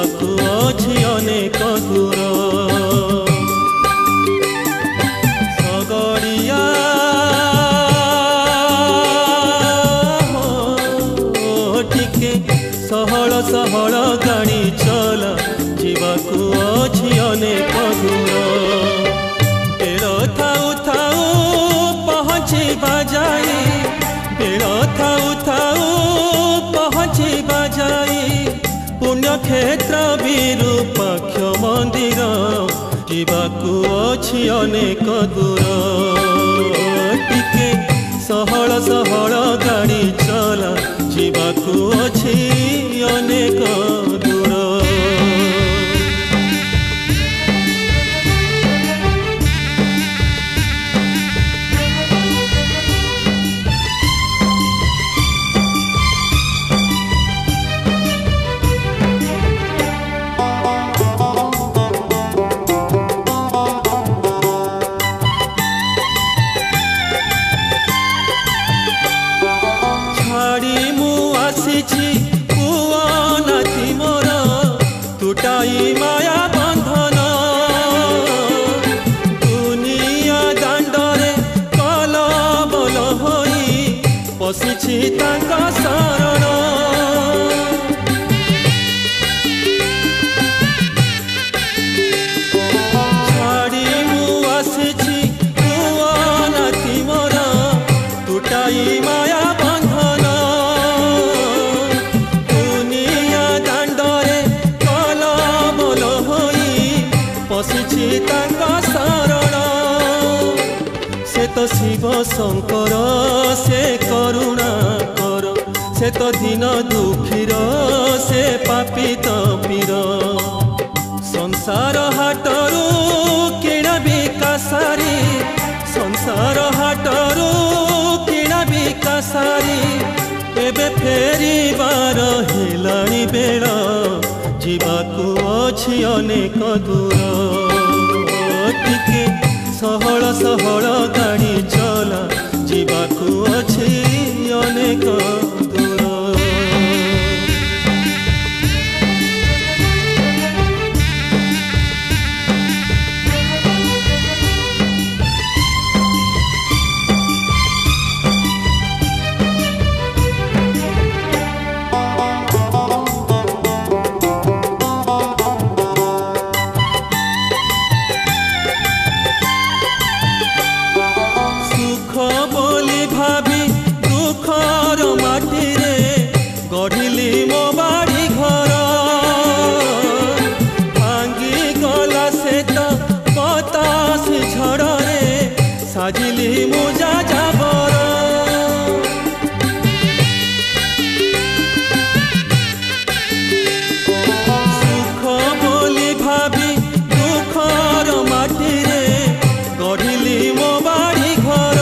ଯିବାକୁ ଅଛି ଅନେକ ଦୂର। ସଗଡ଼ିଆ ଟିକେ ସହଳ ସହଳ ଗାଡ଼ି ଚଲା ଯିବାକୁ ଅଛି ଅନେକ ଦୂର। ବେଳ ଥାଉ ଥାଉ ପହଞ୍ଚିବା ଯାଇ, ବେଳ ଥାଉ ଥାଉ ପହଞ୍ଚିବା ଯାଇ ପୁଣ୍ୟକ୍ଷେତ୍ର ବିରୂପାକ୍ଷ ମନ୍ଦିର ଯିବାକୁ ଅଛି ଅନେକ ଦୂର। ଟିକେ ସହଳ ସହଳ ଗାଡ଼ି ଚଲା ଯିବାକୁ ଅଛି ଅନେକ ଦୂର। ପୁଅ ନାତି ମୋର ତୁଟାଇ ମାୟା ବନ୍ଧନ, ଦୁନିଆ ଦାଣ୍ଡରେ କଲବଲ ହୋଇ ପଶିଛି ତାଙ୍କ ଶରଣ। ଛାଡ଼ି ମୁଁ ଆସିଛି ପୁଅ ନାତି ମୋର ତୁଟାଇ ମାୟା ପଶିଛି ତାଙ୍କ ଶରଣ। ସେ ତ ଶିବ ଶଙ୍କର ସେ କରୁଣା କର, ସେ ତ ଦିନ ଦୁଃଖୀର ସେ ପାପିତ ପୀର। ସଂସାର ହାଟରୁ କିଣା ବିକା ସାରି, ସଂସାର ହାଟରୁ କିଣା ବିକା ସାରି ଏବେ ଫେରିବାର ହେଲାଣି ବେଳ, ଯିବାକୁ ଅଛି ଅନେକ ଦୂର। ଟିକେ ସହଳ ସହଳ ଗାଡ଼ି ଚଲା ଯିବାକୁ ଅଛି ଅନେକ ଦୂର। ବୋଲି ଭାବି ଦୁଃଖର ମାଟିରେ ଗଢ଼ିଲି ମୋ ବାଡ଼ି ଘର, ଭାଙ୍ଗି ଗଲା ସେ ତ ପତାସି ଝଡ଼ରେ ସାଜିଲି ମୁଁ ଯାଯାବର। ସୁଖ ବୋଲି ଭାବି ଦୁଃଖର ମାଟିରେ ଗଢ଼ିଲି ମୋ ବାଡ଼ି ଘର,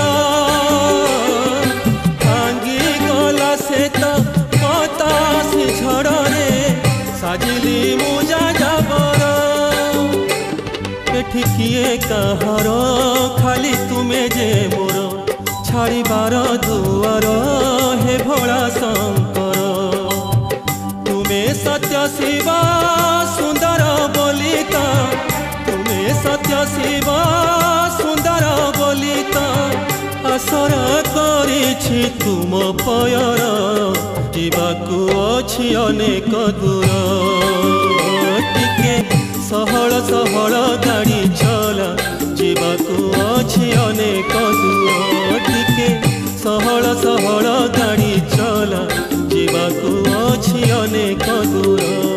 ପତାସି ଝଡ଼ରେ ସାଜିଲି ମୁଁ ଯାଯାବର। ଏଠି କିଏ କାହାର ଖାଲି ତୁମେ ଯେ ମୋର, ଛାଡ଼ିବାର ଦୁଆର ହେ ଭୋଳା ଶଙ୍କର। ତୁମେ ସତ୍ୟ ଶିବ ସୁନ୍ଦର ବୋଲି ତ, ତୁମେ ସତ୍ୟ ଶିବ ସୁନ୍ଦର ବୋଲି ତ ଆଶରା କରିଛି ତୁମ ପୟର, ଯିବାକୁ ଅଛି ଅନେକ ଦୂର। ଟିକେ ସହଳ ସହଳ ଗାଡ଼ି ଚଲା ଯିବାକୁ ଅଛି ଅନେକ ଦୂର। ଟିକେ ସହଳ ସହଳ ଗାଡ଼ି ଚଲା ଯିବାକୁ ଅଛି ଅନେକ ଦୂର।